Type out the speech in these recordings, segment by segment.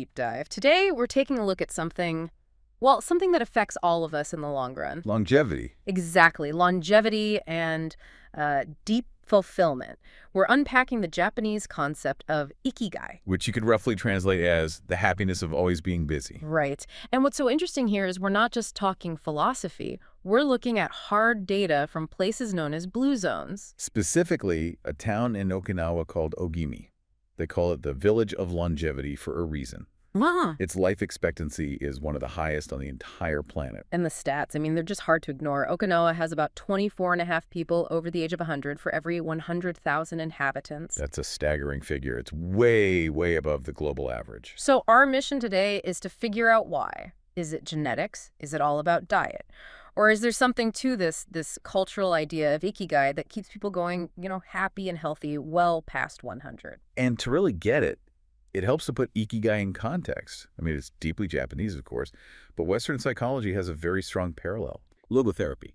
deep dive. Today, we're taking a look at something, well, something that affects all of us in the long run. Longevity. Exactly. Longevity and deep fulfillment. We're unpacking the Japanese concept of Ikigai. Which you could roughly translate as the happiness of always being busy. Right. And what's so interesting here is we're not just talking philosophy. We're looking at hard data from places known as blue zones. Specifically, a town in Okinawa called Ogimi. They call it the Village of Longevity for a reason. Wow. Its life expectancy is one of the highest on the entire planet. And the stats, I mean, they're just hard to ignore. Okinawa has about 24.5 people over the age of 100 for every 100,000 inhabitants. That's a staggering figure. It's way, way above the global average. So our mission today is to figure out why. Is it genetics? Is it all about diet? Or is there something to this cultural idea of Ikigai that keeps people going, happy and healthy well past 100? And to really get it, it helps to put Ikigai in context. I mean, it's deeply Japanese, of course, but Western psychology has a very strong parallel. Logotherapy.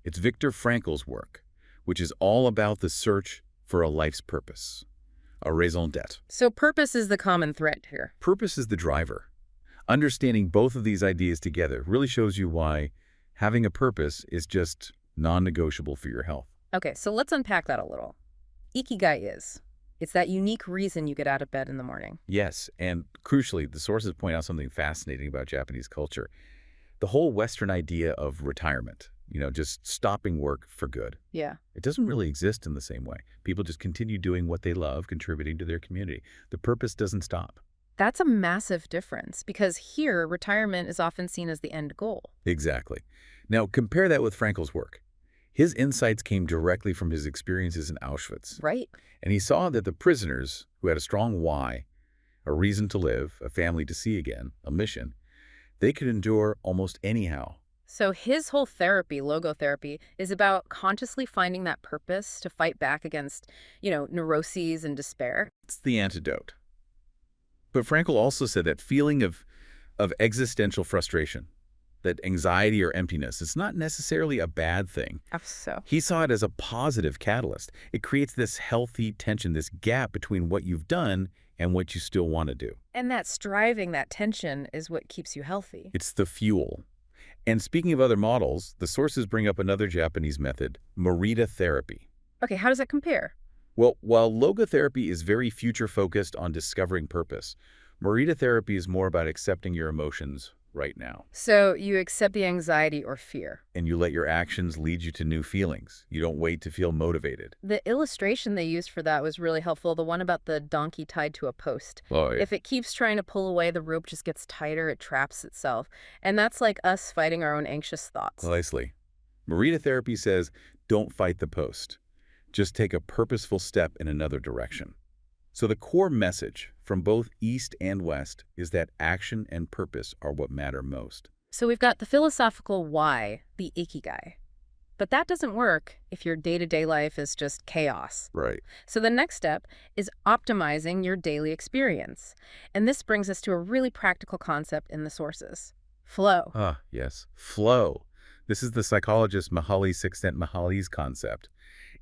It's Viktor Frankl's work, which is all about the search for a life's purpose, a raison d'etre. So purpose is the common thread here. Purpose is the driver. Understanding both of these ideas together really shows you why having a purpose is just non-negotiable for your health. Okay, so let's unpack that a little. Ikigai is. It's that unique reason you get out of bed in the morning. Yes, and crucially, the sources point out something fascinating about Japanese culture. The whole Western idea of retirement, just stopping work for good. Yeah. It doesn't really exist in the same way. People just continue doing what they love, contributing to their community. The purpose doesn't stop. That's a massive difference because here, retirement is often seen as the end goal. Exactly. Now, compare that with Frankl's work. His insights came directly from his experiences in Auschwitz. Right. And he saw that the prisoners who had a strong why, a reason to live, a family to see again, a mission, they could endure almost anyhow. So his whole therapy, logotherapy, is about consciously finding that purpose to fight back against, neuroses and despair. It's the antidote. But Frankl also said that feeling of existential frustration, that anxiety or emptiness, it's not necessarily a bad thing. So. He saw it as a positive catalyst. It creates this healthy tension, this gap between what you've done and what you still want to do. And that striving, that tension, is what keeps you healthy. It's the fuel. And speaking of other models, the sources bring up another Japanese method, Morita therapy. Okay, how does that compare? Well, while logotherapy is very future-focused on discovering purpose, Morita therapy is more about accepting your emotions right now. So you accept the anxiety or fear. And you let your actions lead you to new feelings. You don't wait to feel motivated. The illustration they used for that was really helpful, the one about the donkey tied to a post. Oh, yeah. If it keeps trying to pull away, the rope just gets tighter, it traps itself. And that's like us fighting our own anxious thoughts. Precisely. Morita therapy says, don't fight the post. Just take a purposeful step in another direction. So the core message from both East and West is that action and purpose are what matter most. So we've got the philosophical why, the Ikigai. But that doesn't work if your day-to-day life is just chaos. Right. So the next step is optimizing your daily experience. And this brings us to a really practical concept in the sources. Flow. Ah, yes. Flow. This is the psychologist Mihaly Csikszentmihalyi's concept.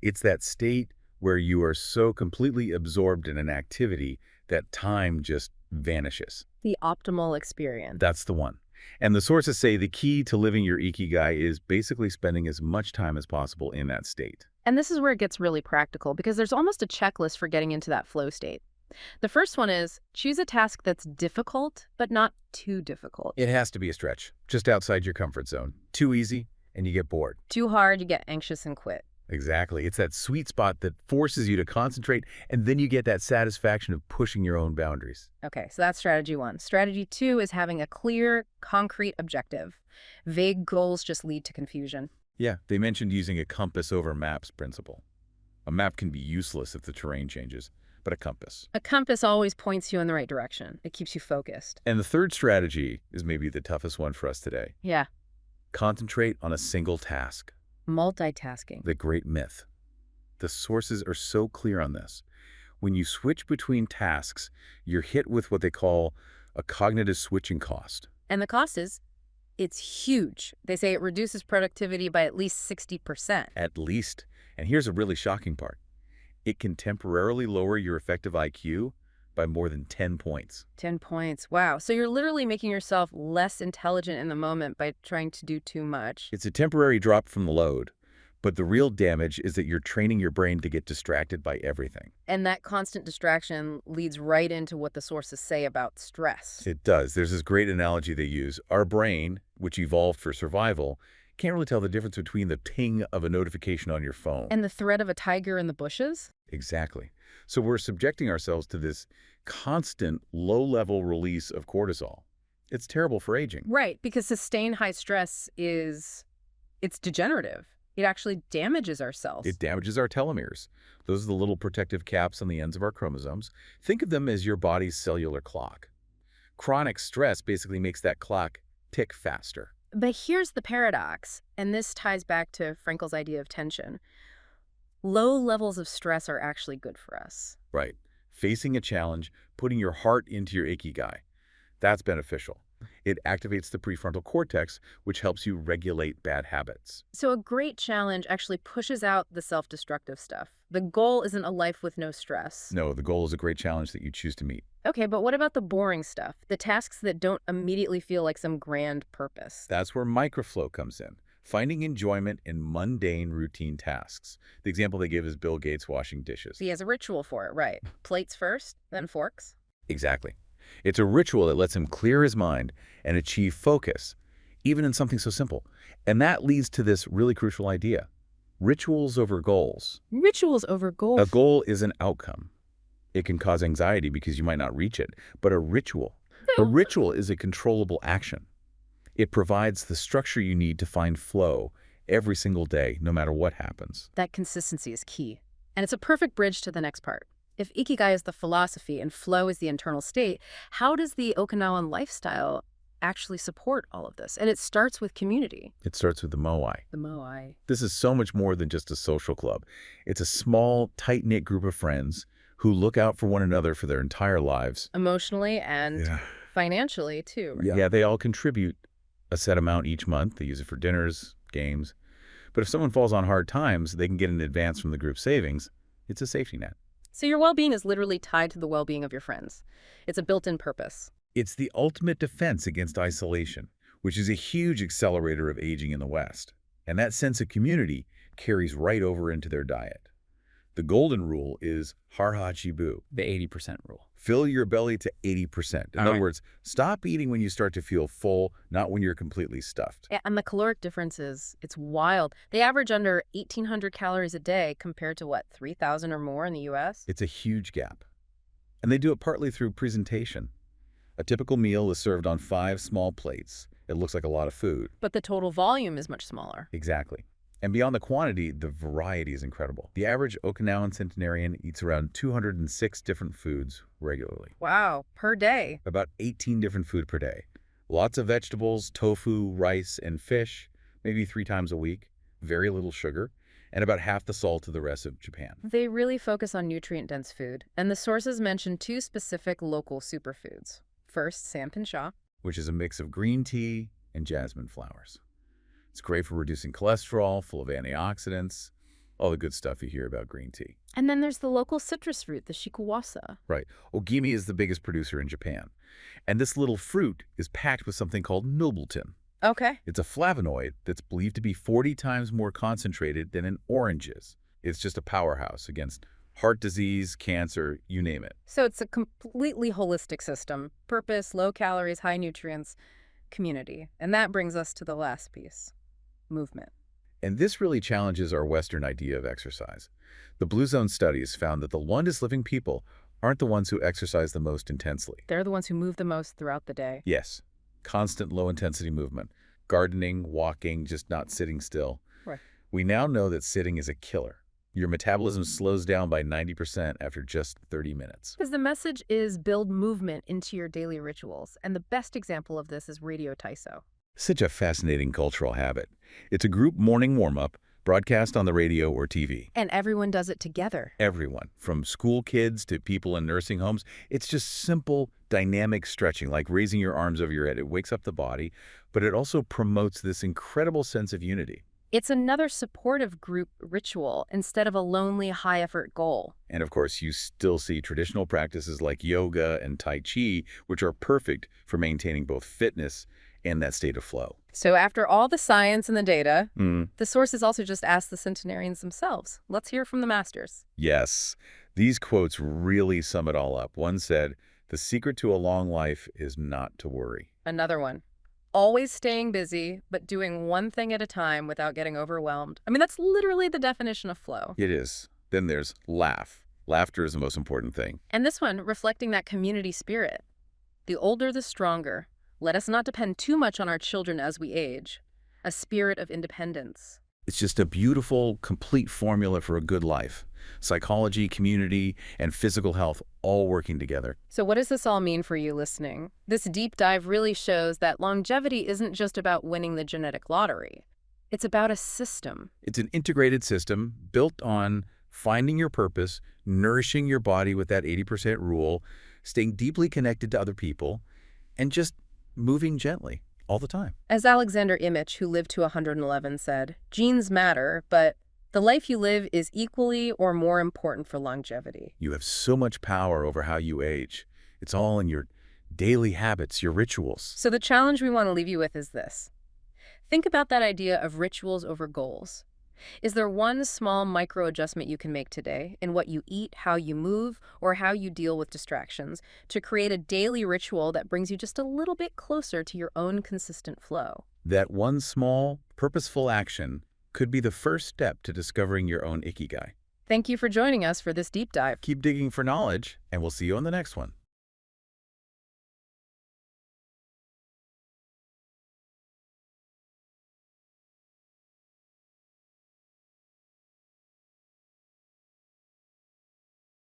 It's that state where you are so completely absorbed in an activity that time just vanishes. The optimal experience. That's the one. And the sources say the key to living your Ikigai is basically spending as much time as possible in that state. And this is where it gets really practical because there's almost a checklist for getting into that flow state. The first one is choose a task that's difficult, but not too difficult. It has to be a stretch, just outside your comfort zone. Too easy, and you get bored. Too hard, you get anxious and quit. Exactly. It's that sweet spot that forces you to concentrate, and then you get that satisfaction of pushing your own boundaries. Okay, so that's strategy one. Strategy two is having a clear, concrete objective. Vague goals just lead to confusion. Yeah, they mentioned using a compass over maps principle. A map can be useless if the terrain changes, but a compass. A compass always points you in the right direction. It keeps you focused. And the third strategy is maybe the toughest one for us today. Yeah. Concentrate on a single task. Multitasking. The great myth. The sources are so clear on this. When you switch between tasks, you're hit with what they call a cognitive switching cost. And the cost is, it's huge. They say it reduces productivity by at least 60%. At least. And here's a really shocking part. It can temporarily lower your effective IQ, by more than 10 points. 10 points. Wow. So you're literally making yourself less intelligent in the moment by trying to do too much. It's a temporary drop from the load, but the real damage is that you're training your brain to get distracted by everything. And that constant distraction leads right into what the sources say about stress. It does. There's this great analogy they use. Our brain, which evolved for survival, can't really tell the difference between the ping of a notification on your phone. And the threat of a tiger in the bushes? Exactly. So we're subjecting ourselves to this constant low-level release of cortisol. It's terrible for aging. Right, because sustained high stress it's degenerative. It actually damages our cells. It damages our telomeres. Those are the little protective caps on the ends of our chromosomes. Think of them as your body's cellular clock. Chronic stress basically makes that clock tick faster. But here's the paradox, and this ties back to Frankel's idea of tension. Low levels of stress are actually good for us. Right. Facing a challenge, putting your heart into your Ikigai. That's beneficial. It activates the prefrontal cortex, which helps you regulate bad habits. So a great challenge actually pushes out the self-destructive stuff. The goal isn't a life with no stress. No, the goal is a great challenge that you choose to meet. Okay, but what about the boring stuff? The tasks that don't immediately feel like some grand purpose? That's where microflow comes in. Finding enjoyment in mundane, routine tasks. The example they give is Bill Gates washing dishes. He has a ritual for it, right? Plates first, then forks? Exactly. It's a ritual that lets him clear his mind and achieve focus, even in something so simple. And that leads to this really crucial idea. Rituals over goals. Rituals over goals. A goal is an outcome. It can cause anxiety because you might not reach it. But a ritual is a controllable action. It provides the structure you need to find flow every single day, no matter what happens. That consistency is key. And it's a perfect bridge to the next part. If Ikigai is the philosophy and flow is the internal state, how does the Okinawan lifestyle actually support all of this? And it starts with community. It starts with the moai. The moai. This is so much more than just a social club. It's a small, tight-knit group of friends who look out for one another for their entire lives. Emotionally and financially, too. Right? Yeah, they all contribute a set amount each month. They use it for dinners, games. But if someone falls on hard times, they can get an advance from the group savings. It's a safety net. So your well-being is literally tied to the well-being of your friends. It's a built-in purpose. It's the ultimate defense against isolation, which is a huge accelerator of aging in the West. And that sense of community carries right over into their diet. The golden rule is harha chibu. The 80% rule. Fill your belly to 80%. In other words, stop eating when you start to feel full, not when you're completely stuffed. And the caloric difference it's wild. They average under 1,800 calories a day compared to, what, 3,000 or more in the U.S.? It's a huge gap. And they do it partly through presentation. A typical meal is served on 5 small plates. It looks like a lot of food. But the total volume is much smaller. Exactly. And beyond the quantity, the variety is incredible. The average Okinawan centenarian eats around 206 different foods regularly. Wow, per day. About 18 different food per day. Lots of vegetables, tofu, rice, and fish, maybe 3 times a week. Very little sugar, and about half the salt of the rest of Japan. They really focus on nutrient-dense food, and the sources mention 2 specific local superfoods. First, sanpinsha, which is a mix of green tea and jasmine flowers. It's great for reducing cholesterol, full of antioxidants, all the good stuff you hear about green tea. And then there's the local citrus fruit, the shikuwasa. Right. Ogimi is the biggest producer in Japan. And this little fruit is packed with something called nobletin. Okay. It's a flavonoid that's believed to be 40 times more concentrated than in oranges. It's just a powerhouse against heart disease, cancer, you name it. So it's a completely holistic system. Purpose, low calories, high nutrients, community. And that brings us to the last piece. Movement. And this really challenges our Western idea of exercise. The Blue Zone studies found that the longest living people aren't the ones who exercise the most intensely. They're the ones who move the most throughout the day. Yes. Constant low-intensity movement. Gardening, walking, just not sitting still. Right. We now know that sitting is a killer. Your metabolism slows down by 90% after just 30 minutes. Because the message is build movement into your daily rituals. And the best example of this is Radio Taiso. Such a fascinating cultural habit. It's a group morning warm-up broadcast on the radio or TV. And everyone does it together. Everyone, from school kids to people in nursing homes. It's just simple, dynamic stretching, like raising your arms over your head. It wakes up the body, but it also promotes this incredible sense of unity. It's another supportive group ritual instead of a lonely, high-effort goal. And of course, you still see traditional practices like yoga and Tai Chi, which are perfect for maintaining both fitness and that state of flow. So after all the science and the data, Mm, the sources also just ask the centenarians themselves. Let's hear from the masters. yes, these quotes really sum it all up. One said, "The secret to a long life is not to worry." Another one. Always staying busy, but doing one thing at a time without getting overwhelmed. I mean, that's literally the definition of flow. It is. Then there's laugh. Laughter is the most important thing. And this one, reflecting that community spirit. The older, the stronger. Let us not depend too much on our children as we age. A spirit of independence. It's just a beautiful, complete formula for a good life. Psychology, community, and physical health all working together. So what does this all mean for you listening? This deep dive really shows that longevity isn't just about winning the genetic lottery. It's about a system. It's an integrated system built on finding your purpose, nourishing your body with that 80% rule, staying deeply connected to other people, and just moving gently all the time. As Alexander Imich, who lived to 111, said, genes matter, but the life you live is equally or more important for longevity. You have so much power over how you age. It's all in your daily habits, your rituals. So the challenge we want to leave you with is this. Think about that idea of rituals over goals. Is there one small micro adjustment you can make today in what you eat, how you move, or how you deal with distractions to create a daily ritual that brings you just a little bit closer to your own consistent flow? That one small, purposeful action could be the first step to discovering your own Ikigai. Thank you for joining us for this deep dive. Keep digging for knowledge, and we'll see you on the next one.